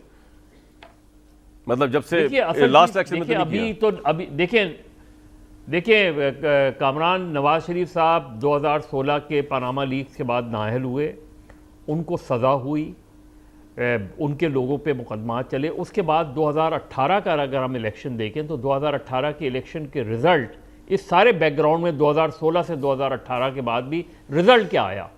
मतलब जब से लास्ट इलेक्शन में तो नहीं किया। अभी देखिए कामरान, नवाज शरीफ साहब 2016 के पनामा लीक्स के बाद नाअहल हुए, उनको सज़ा हुई, उनके लोगों पे मुकदमा चले। उसके बाद 2018 का अगर हम इलेक्शन देखें तो 2018 के इलेक्शन के रिज़ल्ट, इस सारे बैकग्राउंड में 2016 से 2018 के बाद भी रिज़ल्ट क्या आया?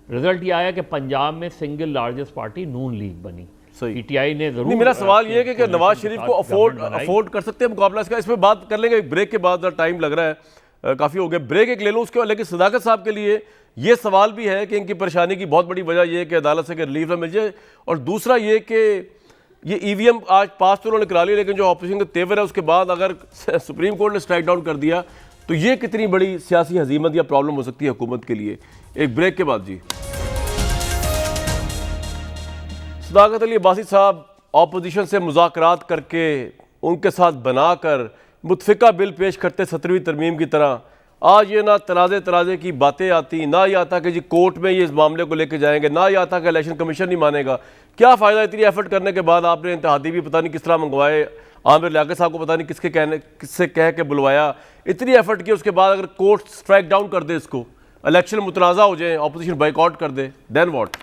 रिज़ल्ट ये आया कि पंजाब में सिंगल लार्जेस्ट पार्टी नून लीग बनी। पीटीआई ने जरूर। मेरा सवाल ये है कि नवाज शरीफ को अफोर्ड कर सकते हैं मुकाबला इसका? इस पर बात कर लेंगे ब्रेक के बाद, टाइम लग रहा है काफ़ी हो गया, ब्रेक एक ले लो उसके बाद। लेकिन सदाकत साहब के लिए ये सवाल भी है कि इनकी परेशानी की बहुत बड़ी वजह यह है कि अदालत से रिलीफ ना मिल जाए, और दूसरा ये कि ये ईवीएम आज पास तो उन्होंने करा लिया, लेकिन जो ऑपोजिशन का तेवर है उसके बाद अगर सुप्रीम कोर्ट ने स्ट्राइक डाउन कर दिया तो ये कितनी बड़ी सियासी हजीमत या प्रॉब्लम हो सकती है हुकूमत के लिए। एक ब्रेक के बाद जी। सदाकत अली अब्बासी साहब ऑपोजिशन से मुज़ाकरात करके उनके साथ बनाकर मुतफ़िका बिल पेश करते 17वीं तरमीम की तरह। आज ये ना तराजे की बातें आती, ना ये आता कि जी कोर्ट में ये इस मामले को लेके जाएंगे, ना ये आता कि इलेक्शन कमीशन नहीं मानेगा। क्या फ़ायदा इतनी एफर्ट करने के बाद? आपने इत्तेहादी भी पता नहीं किस तरह मंगवाए, आमिर लियाकत साहब को पता नहीं किससे कह के बुलवाया, इतनी एफर्ट की, उसके बाद अगर कोर्ट स्ट्राइक डाउन कर दे इसको, इलेक्शन मुतनाज़ा हो जाए, अपोजिशन बाइकआउट कर दे, देन व्हाट?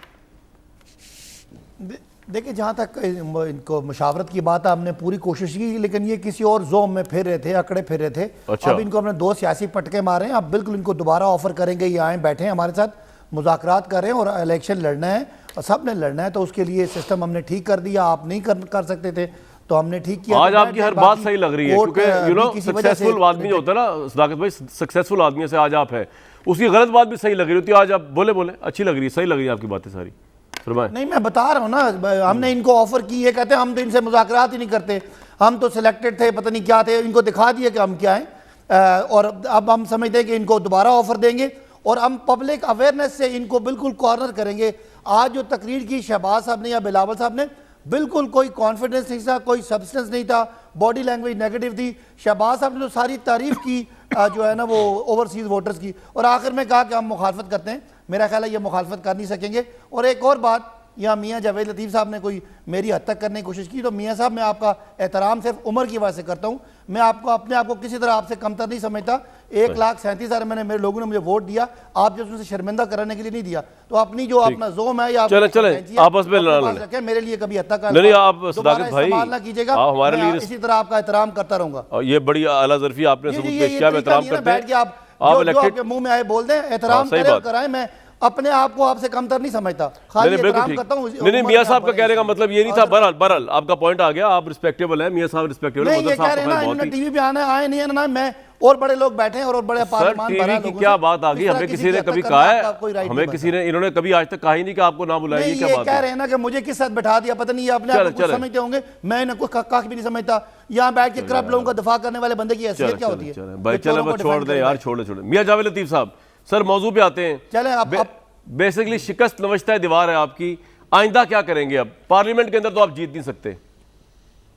देखिए, जहाँ तक इनको मुशावरत की बात है, हमने पूरी कोशिश की, लेकिन ये किसी और जोम में फिर रहे थे, अकड़े फिर रहे थे। अच्छा। अब इनको हमने 2 सियासी पटके मारे हैं, अब बिल्कुल इनको दोबारा ऑफर करेंगे, ये आए बैठे हैं हमारे साथ, मुज़ाकरात करें और इलेक्शन लड़ना है, और सब ने लड़ना है। तो उसके लिए सिस्टम हमने ठीक कर दिया, आप नहीं कर सकते थे तो हमने ठीक किया। आज आपकी हर बात सही लग रही है, क्योंकि यू नो सक्सेसफुल आदमी जो होता है ना सदाकत भाई, सक्सेसफुल आदमी से आज आप है, उसकी गलत बात भी सही लग रही होती है, आज आप बोले अच्छी लग रही है, सही लग रही है आपकी बातें सारी। नहीं, मैं बता रहा हूँ ना, हमने इनको ऑफर की, ये कहते हैं हम तो इनसे मुज़ाकरात ही नहीं करते, हम तो सिलेक्टेड थे, पता नहीं क्या थे, इनको दिखा दिए कि हम क्या हैं, और अब हम समझते हैं कि इनको दोबारा ऑफर देंगे और हम पब्लिक अवेयरनेस से इनको बिल्कुल कॉर्नर करेंगे। आज जो तकरीर की शहबाज साहब ने या बिलावल साहब ने, बिल्कुल कोई कॉन्फिडेंस नहीं था, कोई सब्सटेंस नहीं था, बॉडी लैंग्वेज नेगेटिव थी। शहबाज साहब ने तो सारी तारीफ की जो है ना वो ओवरसीज वोटर्स की, और आखिर में कहा कि हम मुखालफत करते हैं। मेरा ख्याल है ये मुखालफत कर नहीं सकेंगे। और एक और बात, यहाँ मियाँ जावेद लतीफ़ साहब ने कोई मेरी हद तक करने की कोशिश की, तो मियाँ साहब मैं आपका एहतराम सिर्फ उम्र की वजह से करता हूँ, मैं आपको अपने आप को किसी तरह आपसे कमतर नहीं समझता। 1,37,000 मेरे लोगों ने मुझे वोट दिया, आप जो उसमें शर्मिंदा कराने के लिए नहीं दिया। तो अपनी जो अपना जोम है या चले आपस में लड़ना मेरे लिए कभी हद तक आप सदाकत भाई ना कीजिएगा, हमारे लिए इसी तरह आपका एहतराम करता रहूंगा। ये बड़ी आला ज़र्फी आपने सबूत पेश किया, मैं एहतराम करते हैं। आप आपके मुंह में आए बोल दें, एहतराम करें कराएं, मैं अपने आप को आपसे कमतर नहीं समझता, खाली एहतराम करता हूं। नहीं, मियां साहब का कहने का मतलब ये नहीं था। बहरहाल आपका पॉइंट आ गया, आप रिस्पेक्टेबल हैं, मियां साहब रिस्पेक्टेबल हैं। ये कह रहे हैं ना, इन्होंने टीवी पे आना है, आए नहीं आना, मैं और बड़े लोग बैठे हैं और बड़े पार्लियामेंट भरा है। टीवी की क्या बात आ गई? हमें किसी ने कभी कहा है, हमें किसी ने, इन्होंने कभी आज तक कहा ही नहीं कि आपको ना बुलाएं, ये क्या बात है? कह रहे हैं ना कि मुझे किस साथ बैठा दिया, पता नहीं ये अपने आप को समझते होंगे, मैं इनको कख भी नहीं समझता। यहाँ बैठ के करप्ट लोगों का दफा करने वाले बंदे की हैसियत क्या होती है? भाई चलो बस छोड़ दे यार, छोड़। मियां जावेद लतीफ साहब, सर मौजू पे आते हैं। चले अब बेसिकली शिकस्त नवश्ता दीवार है आपकी, आइंदा क्या करेंगे? अब पार्लियामेंट के अंदर तो आप जीत नहीं सकते,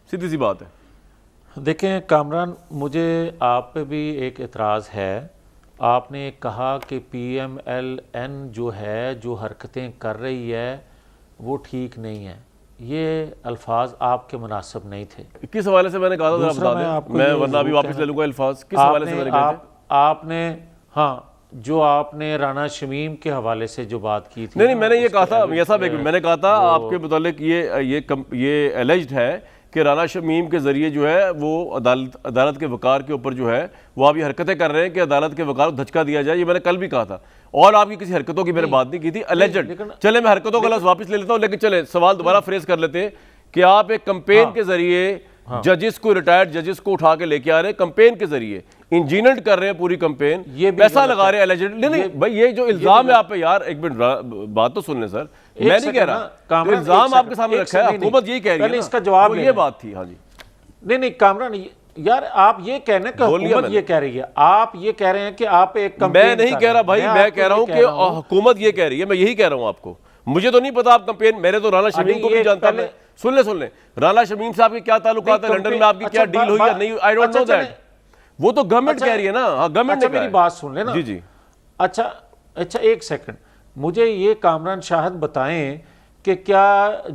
सीधी सी बात है। देखें कामरान, मुझे आप पे भी एक एतराज़ है। आपने कहा कि PMLN जो है, जो हरकतें कर रही है वो ठीक नहीं है। ये अल्फाज आपके मुनासिब नहीं थे। किस हवाले से मैंने कहा था, दूसरा बता मैं दें, आपको मैं ये वरना अभी ज़रूर वापस कहना- ले लूंगा अल्फाज। किस हवाले से मैंने कहे थे? आपने हाँ, जो आपने राना शमीम के हवाले से जो बात की थी, नहीं, ना, मैंने ये उसके कहा था alleged मियां साहब, एक है, मैंने कहा था वो- आपके मुतालिक ये एलिज्ड है कि राना शमीम के जरिए जो है वो अदालत के वकार के ऊपर जो है वो आप ये हरकतें कर रहे हैं कि अदालत के वकार को धचका दिया जाए। ये मैंने कल भी कहा था, और आपकी किसी हरकतों की मैंने बात नहीं की थी। एलिज्ड, लेकिन- चले मैं हरकतों का लफ्ज़ वापस ले लेता हूँ, लेकिन चले सवाल दोबारा फ्रेज कर लेते हैं कि आप एक कंपेन के जरिए जजेस को, रिटायर्ड जजेस को उठा के लेके आ रहे हैं, कंपेन के जरिए इंजीनियर्ड कर रहे हैं पूरी कंपेन, ये भी पैसा गलत लगा है। रहे हैं एलिजिड। नहीं भाई, ये जो इल्जाम है आप पे, यार एक मिनट बात तो सुन लें सर, मैं नहीं कह रहा, तो इल्जाम आपके सामने रखा है, हुकूमत यही कह रही है, इसका जवाब ये बात थी। हाँ जी, नहीं कामरान, यार आप ये कहना कि हुकूमत ये कह रही है, आप ये कह रहे हैं कि आप एक मैं नहीं कह रहा भाई, मैं कह रहा हूं कि हुकूमत ये कह रही है, मैं यही कह रहा हूं आपको। मुझे तो नहीं पता आप कंपेन, मेरे तो राना शमीम को भी जानता है। सुन ले राना शमीम साहब के क्या ताल्लुकात है, लंदन में आपकी क्या डील हुई या नहीं, आई डोंट नो दैट। वो तो गवर्नमेंट कह रही है ना। हाँ, गवर्नमेंट ने मेरी बात सुन लेना। जी जी, अच्छा एक सेकंड, मुझे ये कामरान शाहिद बताएं कि क्या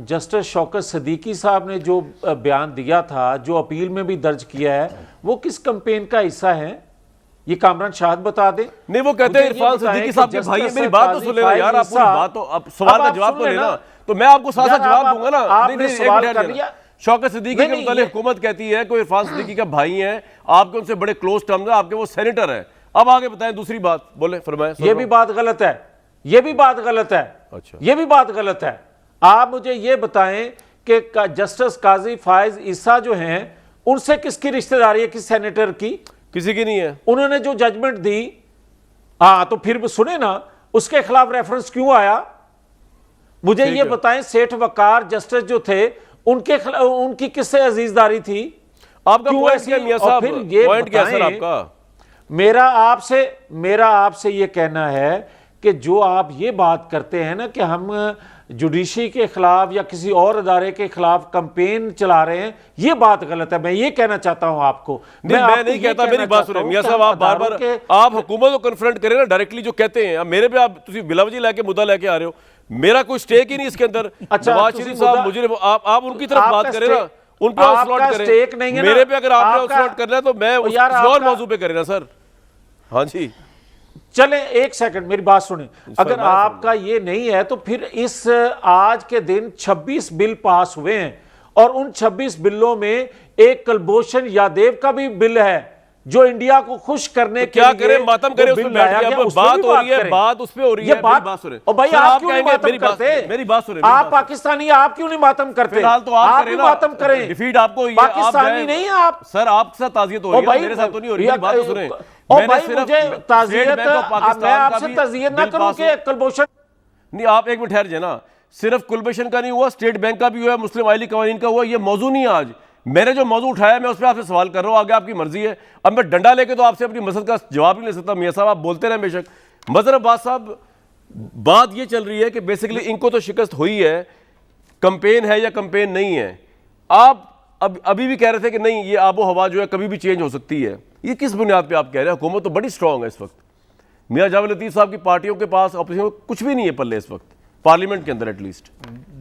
जस्टिस शौकत सदीकी साहब ने जो बयान दिया था, जो अपील में भी दर्ज किया है, वो किस कंपेन का हिस्सा है? ये कामरान शाहिद बता दे। नहीं, वो कहते हैं इरफान सिद्दीकी साहब के भाई। मेरी बात तो सुन लेना यार, आप पूरी बात तो, आप सवाल का जवाब तो लेना, तो मैं आपको साथ साथ जवाब दूंगा ना। आपने सवाल कर लिया। शौकत सिद्दीकी के मुतालिक हुकूमत कहती है कोई इरफान सिद्दीकी का भाई है, आपके उनसे बड़े क्लोज टर्म्स है, आपके वो सेनेटर है। अब आगे बताएं दूसरी बात, बोले फरमाएं। ये भी बात गलत है, ये भी बात गलत है। अच्छा, ये भी बात गलत है। आप मुझे ये बताएं कि जस्टिस काजी फायज ईसा जो हैं, उनसे किसकी रिश्तेदारी है, किस सेनेटर की? किसी की नहीं है। उन्होंने जो जजमेंट दी, हाँ तो फिर सुने ना, उसके खिलाफ रेफरेंस क्यों आया? मुझे ये बताएं, सेठ वकार जस्टिस जो थे, उनकी किससे अजीजदारी थी? आपका पॉइंट क्या मियां साहब, पॉइंट क्या सर आपका? मेरा आपसे ये कहना है कि जो आप ये बात करते हैं ना कि हम जुडिशरी के खिलाफ या किसी और अदारे के खिलाफ कंपेन चला रहे हैं, ये बात गलत है। मैं ये कहना चाहता हूं आपको। मैं नहीं कहता, मेरी बात सुनिए मियां साहब, आप बार बार आप हुकूमत को कन्फ्रंट करें ना डायरेक्टली, जो कहते हैं मेरे पे आप बिलावजी लेके मुद्दा लेके आ रहे हो, मेरा कोई स्टेक ही नहीं इसके अंदर। नवाज शरीफ साहब, मुझे आप उनकी तरफ बात करें ना, उन पे स्लॉट करें। मेरे पे अगर आपने स्लॉट करना है तो मैं किसी और मौजू पे करें ना सर। हाँ जी, चले एक सेकंड मेरी बात सुने। अगर आपका ये नहीं है तो फिर इस आज के दिन 26 बिल पास हुए हैं, और उन 26 बिलों में एक कुलभूषण यादव का भी बिल है जो इंडिया को खुश करने के क्या लिए करें, मातम करें, उसमें बैठ के बात हो रही है, बात उस पे हो रही है। बात सुने, और भाई आप क्यों नहीं मातम करते? मेरी बात सुने, आप पाकिस्तानी, आप क्यों नहीं मातम करते? फिलहाल तो आप भी मातम करें। डिफीट आपको हुई है, पाकिस्तानी नहीं है आप सर, आपके साथ ताज़ियत हो रही है, मेरे साथ तो नहीं हो रही। बात तो सुने, और भाई मुझे ताज़ियत, मैं आपसे ताज़ियत ना करूं कि कुलभूषण नहीं। आप एक मिनट ठहर जाए ना, सिर्फ कुलभूषण का नहीं हुआ, स्टेट बैंक का भी हुआ, मुस्लिम आइली कवानीन का हुआ। ये मौजू नहीं है आज, मैंने जो मौजू उठाया मैं उस पर आपसे सवाल कर रहा हूँ, आगे आपकी मर्जी है। अब मैं डंडा लेके तो आपसे अपनी मसद का जवाब नहीं ले सकता। मियां साहब आप बोलते रहे बेशक। मजहर अब्बास साहब, बात ये चल रही है कि बेसिकली इनको तो शिकस्त हुई है, कंपेन है या कंपेन नहीं है। आप अभी भी कह रहे थे कि नहीं, ये आबो हवा जो है कभी भी चेंज हो सकती है। ये किस बुनियाद पे आप कह रहे हैं? हुकूमत तो बड़ी स्ट्रांग है इस वक्त। मियां जावेद लतीफ साहब की पार्टियों के पास ऑपोजिशन कुछ भी नहीं है पल्ले इस वक्त, पार्लियामेंट के अंदर एटलीस्ट।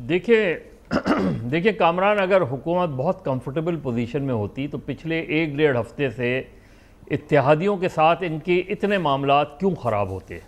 देखिए कामरान, अगर हुकूमत बहुत कंफर्टेबल पोजीशन में होती तो पिछले 1-1.5 हफ्ते से इत्तेहादियों के साथ इनके इतने मामलात क्यों ख़राब होते,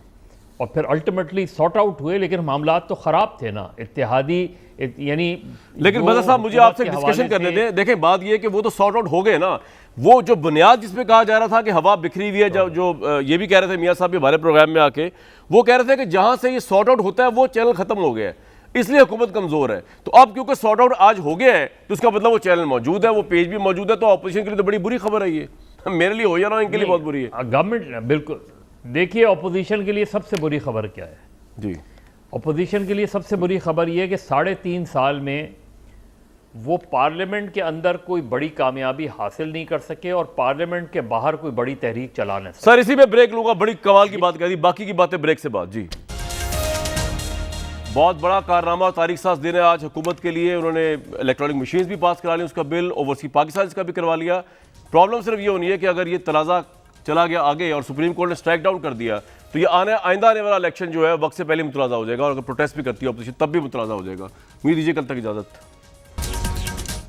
और फिर अल्टीमेटली सॉर्ट आउट हुए, लेकिन मामलात तो ख़राब थे ना इत्तेहादी, यानी। लेकिन मज़हर साहब मुझे आपसे डिस्कशन करने दें। देखें बात ये है कि वो तो सॉर्ट आउट हो गए ना। वो जो बुनियाद जिसपे कहा जा रहा था कि हवा बिखरी हुई है, जो ये भी कह रहे थे मियां साहब हमारे प्रोग्राम में आके, वो कह रहे थे कि जहां से ये सॉर्ट आउट होता है वो चैनल खत्म हो गया है, इसलिए हुकूमत कमजोर है। तो अब क्योंकि सॉर्ट आउट आज हो गया है तो उसका मतलब वो चैनल मौजूद है, वो पेज भी मौजूद है, तो अपोजिशन के लिए तो बड़ी बुरी खबर है ये। मेरे लिए हो या ना, इनके लिए बहुत बुरी है। गवर्नमेंट बिल्कुल, देखिए अपोजिशन के लिए सबसे बुरी खबर क्या है जी? अपोजिशन के लिए सबसे बुरी खबर यह है कि 3.5 साल में वो पार्लियामेंट के अंदर कोई बड़ी कामयाबी हासिल नहीं कर सके और पार्लियामेंट के बाहर कोई बड़ी तहरीक चला नहीं सके। सर इसी में ब्रेक लूंगा, बड़ी कमाल की बात कह दी, बाकी की बातें ब्रेक से बाद। जी बहुत बड़ा कारनामा तारिक साहब दे रहे हैं आज हुकूमत के लिए। उन्होंने इलेक्ट्रॉनिक मशीन्स भी पास करा ली, उसका बिल ओवरसीज पाकिस्तान का भी करवा लिया। प्रॉब्लम सिर्फ ये होनी है कि अगर ये तनाज़ा चला गया आगे और सुप्रीम कोर्ट ने स्ट्राइक डाउन कर दिया तो ये आइंदा आने वाला इलेक्शन जो है वक्त से पहले मुतनाज़ा हो जाएगा, और अगर प्रोटेस्ट भी करती है अपोजिशन तब भी मुतनाज़ा हो जाएगा। उम्मीद दीजिए कल तक इजाज़त।